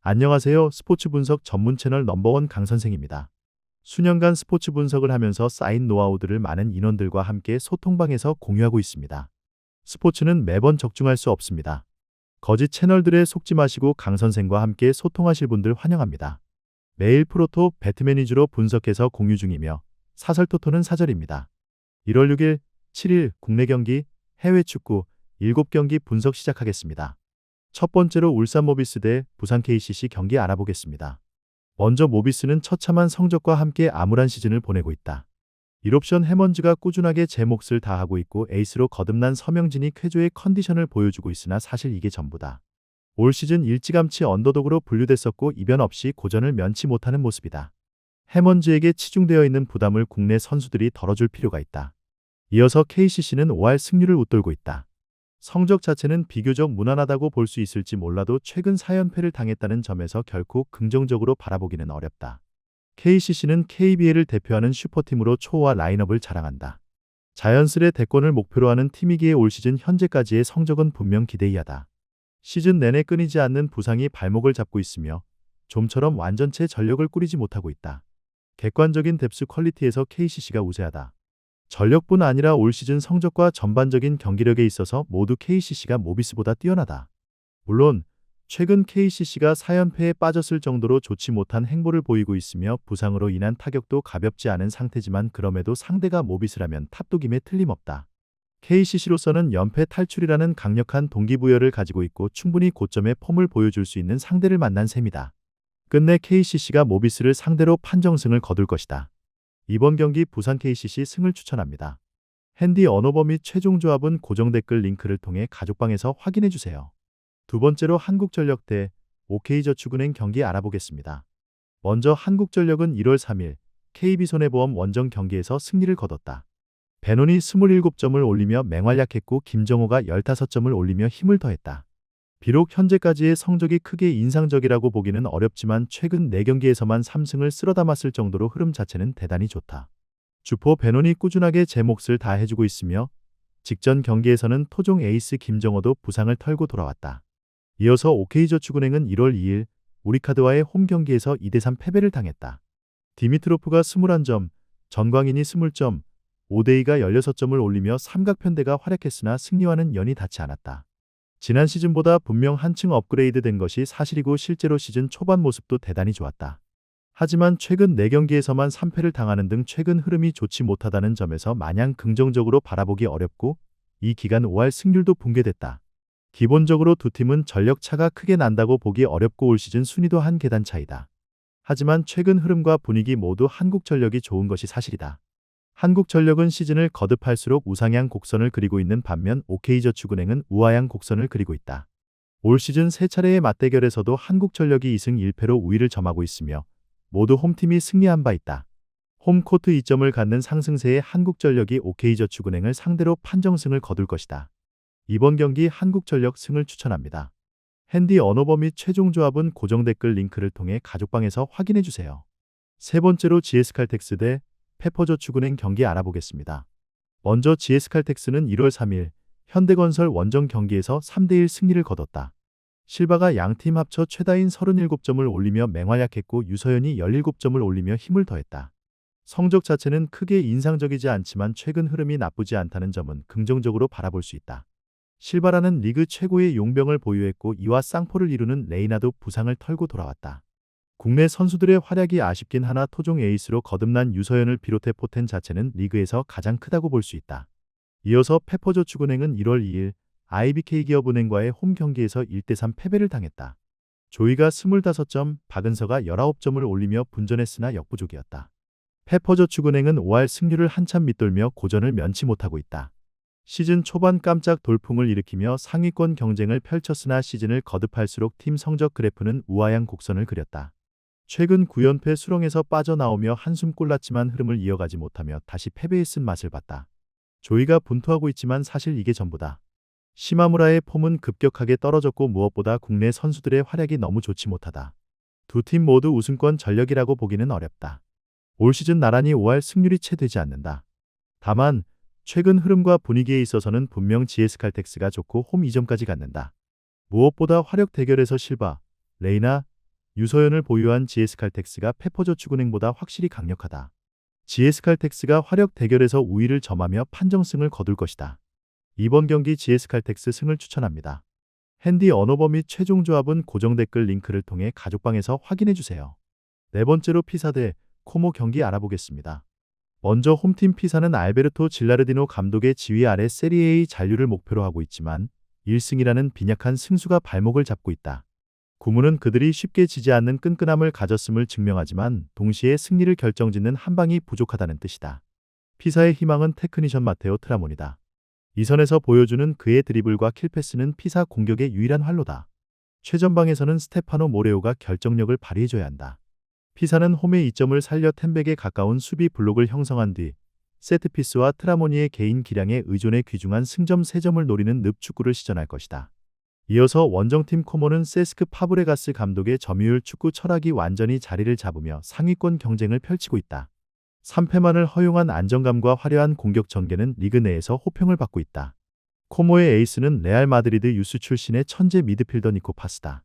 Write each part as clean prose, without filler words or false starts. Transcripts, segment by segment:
안녕하세요. 스포츠 분석 전문 채널 넘버원 강 선생입니다. 수년간 스포츠 분석을 하면서 쌓인 노하우들을 많은 인원들과 함께 소통방에서 공유하고 있습니다. 스포츠는 매번 적중할 수 없습니다. 거짓 채널들에 속지 마시고 강 선생과 함께 소통하실 분들 환영합니다. 매일 프로토 배트맨 위주로 분석해서 공유 중이며 사설토토는 사절입니다. 1월 6일, 7일 국내 경기, 해외 축구 7경기 분석 시작하겠습니다. 첫 번째로 울산 모비스 대 부산 KCC 경기 알아보겠습니다. 먼저 모비스는 처참한 성적과 함께 암울한 시즌을 보내고 있다. 1옵션 해먼즈가 꾸준하게 제 몫을 다하고 있고 에이스로 거듭난 서명진이 쾌조의 컨디션을 보여주고 있으나 사실 이게 전부다. 올 시즌 일찌감치 언더독으로 분류됐었고 이변 없이 고전을 면치 못하는 모습이다. 해먼즈에게 치중되어 있는 부담을 국내 선수들이 덜어줄 필요가 있다. 이어서 KCC는 5할 승률을 웃돌고 있다. 성적 자체는 비교적 무난하다고 볼 수 있을지 몰라도 최근 4연패를 당했다는 점에서 결코 긍정적으로 바라보기는 어렵다. KCC는 KBL을 대표하는 슈퍼팀으로 초호화 라인업을 자랑한다. 자연스레 대권을 목표로 하는 팀이기에 올 시즌 현재까지의 성적은 분명 기대이하다. 시즌 내내 끊이지 않는 부상이 발목을 잡고 있으며 좀처럼 완전체 전력을 꾸리지 못하고 있다. 객관적인 뎁스 퀄리티에서 KCC가 우세하다. 전력뿐 아니라 올 시즌 성적과 전반적인 경기력에 있어서 모두 KCC가 모비스보다 뛰어나다. 물론 최근 KCC가 4연패에 빠졌을 정도로 좋지 못한 행보를 보이고 있으며 부상으로 인한 타격도 가볍지 않은 상태지만 그럼에도 상대가 모비스라면 탑독임에 틀림없다. KCC로서는 연패 탈출이라는 강력한 동기부여를 가지고 있고 충분히 고점의 폼을 보여줄 수 있는 상대를 만난 셈이다. 끝내 KCC가 모비스를 상대로 판정승을 거둘 것이다. 이번 경기 부산 KCC 승을 추천합니다. 핸디 언어버 및 최종 조합은 고정 댓글 링크를 통해 가족방에서 확인해주세요. 두 번째로 한국전력 대 OK저축은행 경기 알아보겠습니다. 먼저 한국전력은 1월 3일 KB손해보험 원정 경기에서 승리를 거뒀다. 베논이 27점을 올리며 맹활약했고 김정호가 15점을 올리며 힘을 더했다. 비록 현재까지의 성적이 크게 인상적이라고 보기는 어렵지만 최근 4경기에서만 3승을 쓸어담았을 정도로 흐름 자체는 대단히 좋다. 주포 베논이 꾸준하게 제 몫을 다해주고 있으며 직전 경기에서는 토종 에이스 김정호도 부상을 털고 돌아왔다. 이어서 OK저축은행은 1월 2일 우리카드와의 홈 경기에서 2대3 패배를 당했다. 디미트로프가 21점, 전광인이 20점, 오데이가 16점을 올리며 삼각편대가 활약했으나 승리와는 연이 닿지 않았다. 지난 시즌보다 분명 한층 업그레이드 된 것이 사실이고 실제로 시즌 초반 모습도 대단히 좋았다. 하지만 최근 4경기에서만 3패를 당하는 등 최근 흐름이 좋지 못하다는 점에서 마냥 긍정적으로 바라보기 어렵고 이 기간 5할 승률도 붕괴됐다. 기본적으로 두 팀은 전력 차가 크게 난다고 보기 어렵고 올 시즌 순위도 한 계단 차이다. 하지만 최근 흐름과 분위기 모두 한국전력이 좋은 것이 사실이다. 한국전력은 시즌을 거듭할수록 우상향 곡선을 그리고 있는 반면 OK저축은행은 우하향 곡선을 그리고 있다. 올 시즌 3차례의 맞대결에서도 한국전력이 2승 1패로 우위를 점하고 있으며 모두 홈팀이 승리한 바 있다. 홈코트 2점을 갖는 상승세의 한국전력이 OK저축은행을 상대로 판정승을 거둘 것이다. 이번 경기 한국전력 승을 추천합니다. 핸디 언어버 및 최종 조합은 고정 댓글 링크를 통해 가족방에서 확인해주세요. 세 번째로 GS칼텍스 대 페퍼저축은행 경기 알아보겠습니다. 먼저 GS칼텍스는 1월 3일 현대건설 원정 경기에서 3대1 승리를 거뒀다. 실바가 양팀 합쳐 최다인 37점을 올리며 맹활약했고 유서연이 17점을 올리며 힘을 더했다. 성적 자체는 크게 인상적이지 않지만 최근 흐름이 나쁘지 않다는 점은 긍정적으로 바라볼 수 있다. 실바라는 리그 최고의 용병을 보유했고 이와 쌍포를 이루는 레이나도 부상을 털고 돌아왔다. 국내 선수들의 활약이 아쉽긴 하나 토종 에이스로 거듭난 유서연을 비롯해 포텐 자체는 리그에서 가장 크다고 볼 수 있다. 이어서 페퍼저축은행은 1월 2일 IBK기업은행과의 홈 경기에서 1대3 패배를 당했다. 조이가 25점, 박은서가 19점을 올리며 분전했으나 역부족이었다. 페퍼저축은행은 5할 승률을 한참 밑돌며 고전을 면치 못하고 있다. 시즌 초반 깜짝 돌풍을 일으키며 상위권 경쟁을 펼쳤으나 시즌을 거듭할수록 팀 성적 그래프는 우하향 곡선을 그렸다. 최근 9연패 수렁에서 빠져나오며 한숨골 났지만 흐름을 이어가지 못하며 다시 패배의 쓴맛을 봤다. 조이가 분투하고 있지만 사실 이게 전부다. 시마무라의 폼은 급격하게 떨어졌고 무엇보다 국내 선수들의 활약이 너무 좋지 못하다. 두 팀 모두 우승권 전력이라고 보기는 어렵다. 올 시즌 나란히 5할 승률이 채 되지 않는다. 다만 최근 흐름과 분위기에 있어서는 분명 GS칼텍스가 좋고 홈 2점까지 갖는다. 무엇보다 화력 대결에서 실바, 레이나, 유서연을 보유한 GS칼텍스가 페퍼저축은행보다 확실히 강력하다. GS칼텍스가 화력 대결에서 우위를 점하며 판정승을 거둘 것이다. 이번 경기 GS칼텍스 승을 추천합니다. 핸디 언어버 및 최종 조합은 고정 댓글 링크를 통해 가족방에서 확인해 주세요. 네 번째로 피사 대 코모 경기 알아보겠습니다. 먼저 홈팀 피사는 알베르토 질라르디노 감독의 지휘 아래 세리에A 잔류를 목표로 하고 있지만 1승이라는 빈약한 승수가 발목을 잡고 있다. 구문은 그들이 쉽게 지지 않는 끈끈함을 가졌음을 증명하지만 동시에 승리를 결정짓는 한 방이 부족하다는 뜻이다. 피사의 희망은 테크니션 마테오 트라모니다. 이 선에서 보여주는 그의 드리블과 킬패스는 피사 공격의 유일한 활로다. 최전방에서는 스테파노 모레오가 결정력을 발휘해줘야 한다. 피사는 홈의 이점을 살려 텐백에 가까운 수비 블록을 형성한 뒤 세트피스와 트라모니의 개인 기량에 의존해 귀중한 승점 3점을 노리는 늪축구를 시전할 것이다. 이어서 원정팀 코모는 세스크 파브레가스 감독의 점유율 축구 철학이 완전히 자리를 잡으며 상위권 경쟁을 펼치고 있다. 3패만을 허용한 안정감과 화려한 공격 전개는 리그 내에서 호평을 받고 있다. 코모의 에이스는 레알 마드리드 유스 출신의 천재 미드필더 니코 파스다.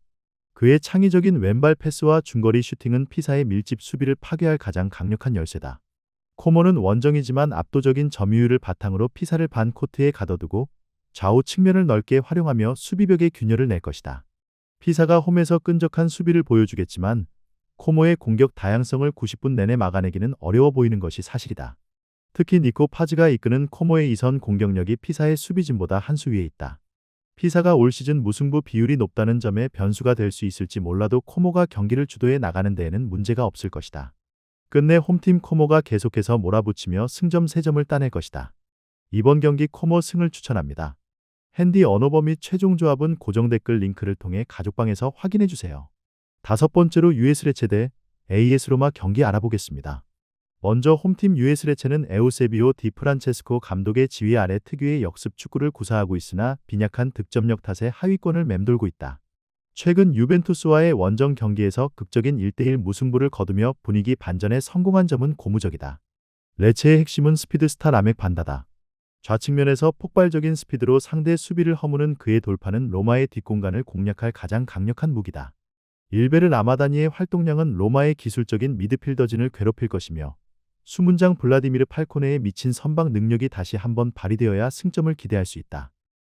그의 창의적인 왼발 패스와 중거리 슈팅은 피사의 밀집 수비를 파괴할 가장 강력한 열쇠다. 코모는 원정이지만 압도적인 점유율을 바탕으로 피사를 반 코트에 가둬두고 좌우 측면을 넓게 활용하며 수비벽의 균열을 낼 것이다. 피사가 홈에서 끈적한 수비를 보여주겠지만 코모의 공격 다양성을 90분 내내 막아내기는 어려워 보이는 것이 사실이다. 특히 니코 파즈가 이끄는 코모의 이선 공격력이 피사의 수비진보다 한 수 위에 있다. 피사가 올 시즌 무승부 비율이 높다는 점에 변수가 될 수 있을지 몰라도 코모가 경기를 주도해 나가는 데에는 문제가 없을 것이다. 끝내 홈팀 코모가 계속해서 몰아붙이며 승점 3점을 따낼 것이다. 이번 경기 코모 승을 추천합니다. 핸디 언어버 및 최종 조합은 고정 댓글 링크를 통해 가족방에서 확인해 주세요. 다섯 번째로 US 레체 대 AS 로마 경기 알아보겠습니다. 먼저 홈팀 US 레체는 에우세비오 디 프란체스코 감독의 지휘 아래 특유의 역습 축구를 구사하고 있으나 빈약한 득점력 탓에 하위권을 맴돌고 있다. 최근 유벤투스와의 원정 경기에서 극적인 1대1 무승부를 거두며 분위기 반전에 성공한 점은 고무적이다. 레체의 핵심은 스피드 스타 라멕 반다다. 좌측면에서 폭발적인 스피드로 상대 수비를 허무는 그의 돌파는 로마의 뒷공간을 공략할 가장 강력한 무기다. 일베르 라마다니의 활동량은 로마의 기술적인 미드필더진을 괴롭힐 것이며 수문장 블라디미르 팔코네의 미친 선방 능력이 다시 한번 발휘되어야 승점을 기대할 수 있다.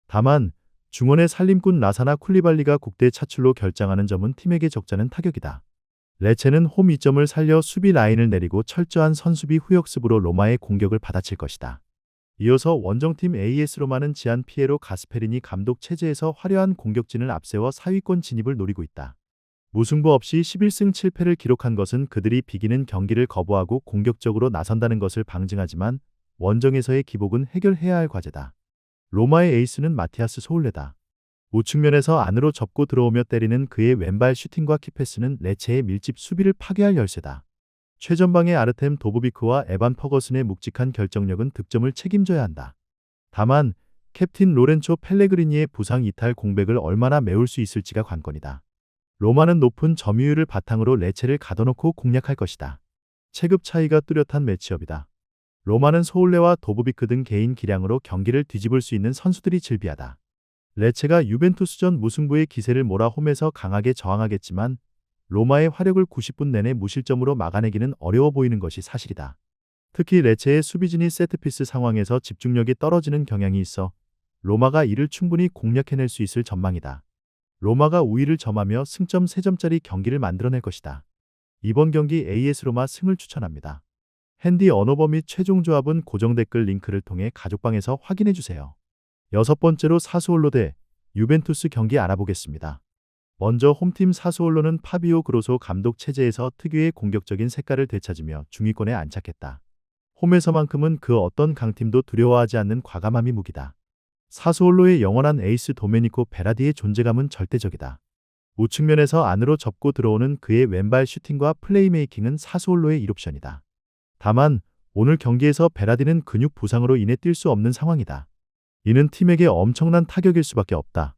다만 중원의 살림꾼 라사나 쿨리발리가 국대 차출로 결장하는 점은 팀에게 적잖은 타격이다. 레체는 홈 이점을 살려 수비 라인을 내리고 철저한 선수비 후역습으로 로마의 공격을 받아칠 것이다. 이어서 원정팀 AS 로마는 지안 피에로 가스페리니 감독 체제에서 화려한 공격진을 앞세워 상위권 진입을 노리고 있다. 무승부 없이 11승 7패를 기록한 것은 그들이 비기는 경기를 거부하고 공격적으로 나선다는 것을 방증하지만 원정에서의 기복은 해결해야 할 과제다. 로마의 에이스는 마티아스 소울레다. 우측면에서 안으로 접고 들어오며 때리는 그의 왼발 슈팅과 키패스는 레체의 밀집 수비를 파괴할 열쇠다. 최전방의 아르템 도보비크와 에반 퍼거슨의 묵직한 결정력은 득점을 책임져야 한다. 다만 캡틴 로렌초 펠레그리니의 부상 이탈 공백을 얼마나 메울 수 있을지가 관건이다. 로마는 높은 점유율을 바탕으로 레체를 가둬놓고 공략할 것이다. 체급 차이가 뚜렷한 매치업이다. 로마는 소울레와 도보비크 등 개인 기량으로 경기를 뒤집을 수 있는 선수들이 즐비하다. 레체가 유벤투스전 무승부의 기세를 몰아 홈에서 강하게 저항하겠지만 로마의 화력을 90분 내내 무실점으로 막아내기는 어려워 보이는 것이 사실이다. 특히 레체의 수비진이 세트피스 상황에서 집중력이 떨어지는 경향이 있어 로마가 이를 충분히 공략해낼 수 있을 전망이다. 로마가 우위를 점하며 승점 3점짜리 경기를 만들어낼 것이다. 이번 경기 AS 로마 승을 추천합니다. 핸디 언어버 및 최종 조합은 고정 댓글 링크를 통해 가족방에서 확인해 주세요. 여섯 번째로 사스올로 대 유벤투스 경기 알아보겠습니다. 먼저 홈팀 사스올로는 파비오 그로소 감독 체제에서 특유의 공격적인 색깔을 되찾으며 중위권에 안착했다. 홈에서만큼은 그 어떤 강팀도 두려워하지 않는 과감함이 무기다. 사스올로의 영원한 에이스 도메니코 베라디의 존재감은 절대적이다. 우측면에서 안으로 접고 들어오는 그의 왼발 슈팅과 플레이메이킹은 사스올로의 1옵션이다. 다만 오늘 경기에서 베라디는 근육 부상으로 인해 뛸 수 없는 상황이다. 이는 팀에게 엄청난 타격일 수밖에 없다.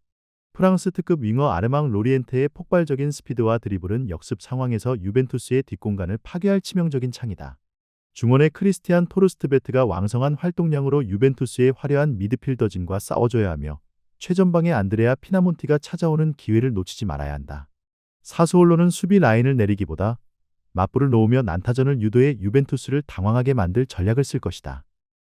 프랑스 특급 윙어 아르망 로리엔테의 폭발적인 스피드와 드리블은 역습 상황에서 유벤투스의 뒷공간을 파괴할 치명적인 창이다. 중원의 크리스티안 토르스트베트가 왕성한 활동량으로 유벤투스의 화려한 미드필더진과 싸워줘야 하며 최전방의 안드레아 피나몬티가 찾아오는 기회를 놓치지 말아야 한다. 사수올로는 수비 라인을 내리기보다 맞불을 놓으며 난타전을 유도해 유벤투스를 당황하게 만들 전략을 쓸 것이다.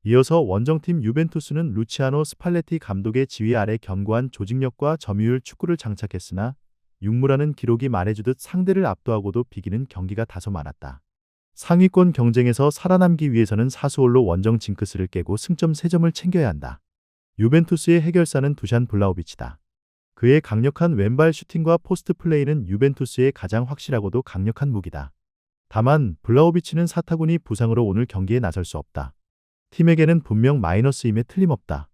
이어서 원정팀 유벤투스는 루치아노 스팔레티 감독의 지휘 아래 견고한 조직력과 점유율 축구를 장착했으나 육무라는 기록이 말해주듯 상대를 압도하고도 비기는 경기가 다소 많았다. 상위권 경쟁에서 살아남기 위해서는 사수올로 원정 징크스를 깨고 승점 3점을 챙겨야 한다. 유벤투스의 해결사는 두샨 블라우비치다. 그의 강력한 왼발 슈팅과 포스트 플레이는 유벤투스의 가장 확실하고도 강력한 무기다. 다만 블라우비치는 사타구니 부상으로 오늘 경기에 나설 수 없다. 팀에게는 분명 마이너스임에 틀림없다.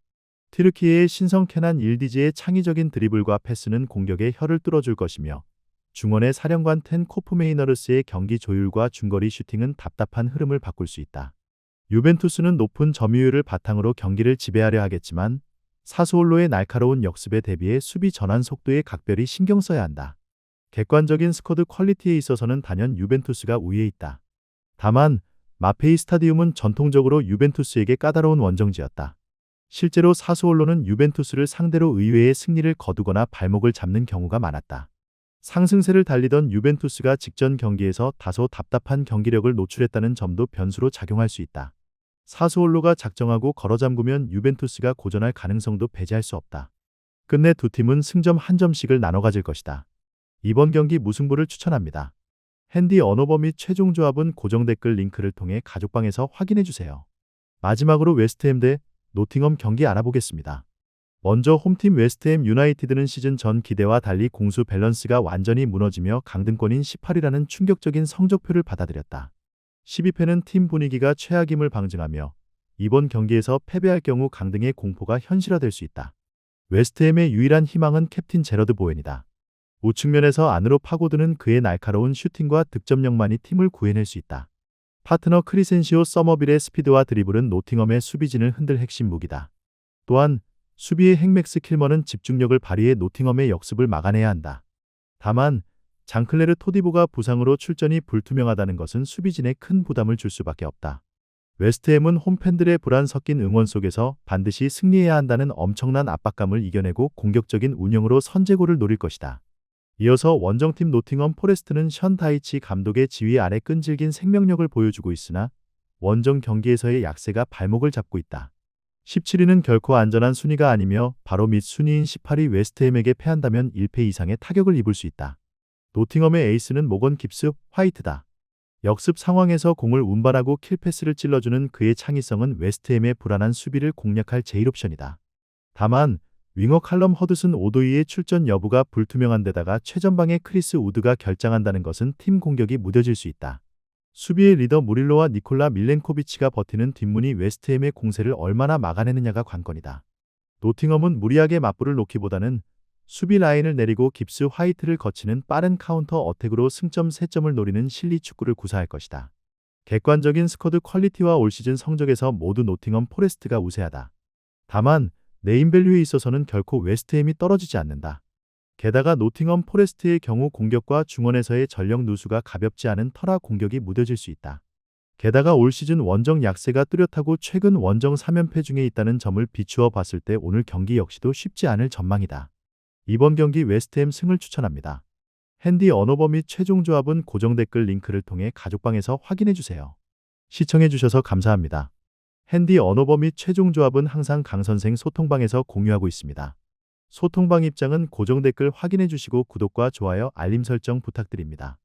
튀르키예의 신성 케난 일디지의 창의적인 드리블과 패스는 공격의 혀를 뚫어줄 것이며 중원의 사령관 텐 코프메이너르스의 경기 조율과 중거리 슈팅은 답답한 흐름을 바꿀 수 있다. 유벤투스는 높은 점유율을 바탕으로 경기를 지배하려 하겠지만 사수올로의 날카로운 역습에 대비해 수비 전환 속도에 각별히 신경 써야 한다. 객관적인 스쿼드 퀄리티에 있어서는 단연 유벤투스가 우위에 있다. 다만 마페이 스타디움은 전통적으로 유벤투스에게 까다로운 원정지였다. 실제로 사수올로는 유벤투스를 상대로 의외의 승리를 거두거나 발목을 잡는 경우가 많았다. 상승세를 달리던 유벤투스가 직전 경기에서 다소 답답한 경기력을 노출했다는 점도 변수로 작용할 수 있다. 사수올로가 작정하고 걸어잠그면 유벤투스가 고전할 가능성도 배제할 수 없다. 끝내 두 팀은 승점 1점씩을 나눠 가질 것이다. 이번 경기 무승부를 추천합니다. 핸디 언어버 및 최종 조합은 고정 댓글 링크를 통해 가족방에서 확인해 주세요. 마지막으로 웨스트햄 대 노팅엄 경기 알아보겠습니다. 먼저 홈팀 웨스트햄 유나이티드는 시즌 전 기대와 달리 공수 밸런스가 완전히 무너지며 강등권인 18위라는 충격적인 성적표를 받아들였다. 12패는 팀 분위기가 최악임을 방증하며 이번 경기에서 패배할 경우 강등의 공포가 현실화될 수 있다. 웨스트햄의 유일한 희망은 캡틴 제러드 보웬이다. 우측면에서 안으로 파고드는 그의 날카로운 슈팅과 득점력만이 팀을 구해낼 수 있다. 파트너 크리센시오 서머빌의 스피드와 드리블은 노팅엄의 수비진을 흔들 핵심 무기다. 또한 수비의 핵맥스 킬머는 집중력을 발휘해 노팅엄의 역습을 막아내야 한다. 다만 장클레르 토디보가 부상으로 출전이 불투명하다는 것은 수비진에 큰 부담을 줄 수밖에 없다. 웨스트햄은 홈팬들의 불안 섞인 응원 속에서 반드시 승리해야 한다는 엄청난 압박감을 이겨내고 공격적인 운영으로 선제골을 노릴 것이다. 이어서 원정팀 노팅엄 포레스트는 션 다이치 감독의 지휘 아래 끈질긴 생명력을 보여주고 있으나 원정 경기에서의 약세가 발목을 잡고 있다. 17위는 결코 안전한 순위가 아니며 바로 밑 순위인 18위 웨스트햄에게 패한다면 1패 이상의 타격을 입을 수 있다. 노팅엄의 에이스는 모건 깁스 화이트다. 역습 상황에서 공을 운반하고 킬패스를 찔러주는 그의 창의성은 웨스트햄의 불안한 수비를 공략할 제1옵션이다. 다만 윙어 칼럼 허드슨 오도이의 출전 여부가 불투명한 데다가 최전방의 크리스 우드가 결장한다는 것은 팀 공격이 무뎌질 수 있다. 수비의 리더 무릴로와 니콜라 밀렌코비치가 버티는 뒷문이 웨스트햄의 공세를 얼마나 막아내느냐가 관건이다. 노팅엄은 무리하게 맞불을 놓기보다는 수비 라인을 내리고 깁스 화이트를 거치는 빠른 카운터 어택으로 승점 3점을 노리는 실리 축구를 구사할 것이다. 객관적인 스쿼드 퀄리티와 올 시즌 성적에서 모두 노팅엄 포레스트가 우세하다. 다만 네임밸류에 있어서는 결코 웨스트햄이 떨어지지 않는다. 게다가 노팅엄 포레스트의 경우 공격과 중원에서의 전력 누수가 가볍지 않은 터라 공격이 무뎌질 수 있다. 게다가 올 시즌 원정 약세가 뚜렷하고 최근 원정 3연패 중에 있다는 점을 비추어 봤을 때 오늘 경기 역시도 쉽지 않을 전망이다. 이번 경기 웨스트햄 승을 추천합니다. 핸디 언어버 및 최종 조합은 고정 댓글 링크를 통해 가족방에서 확인해 주세요. 시청해 주셔서 감사합니다. 핸디 언어버 및 최종 조합은 항상 강선생 소통방에서 공유하고 있습니다. 소통방 입장은 고정 댓글 확인해 주시고 구독과 좋아요, 알림 설정 부탁드립니다.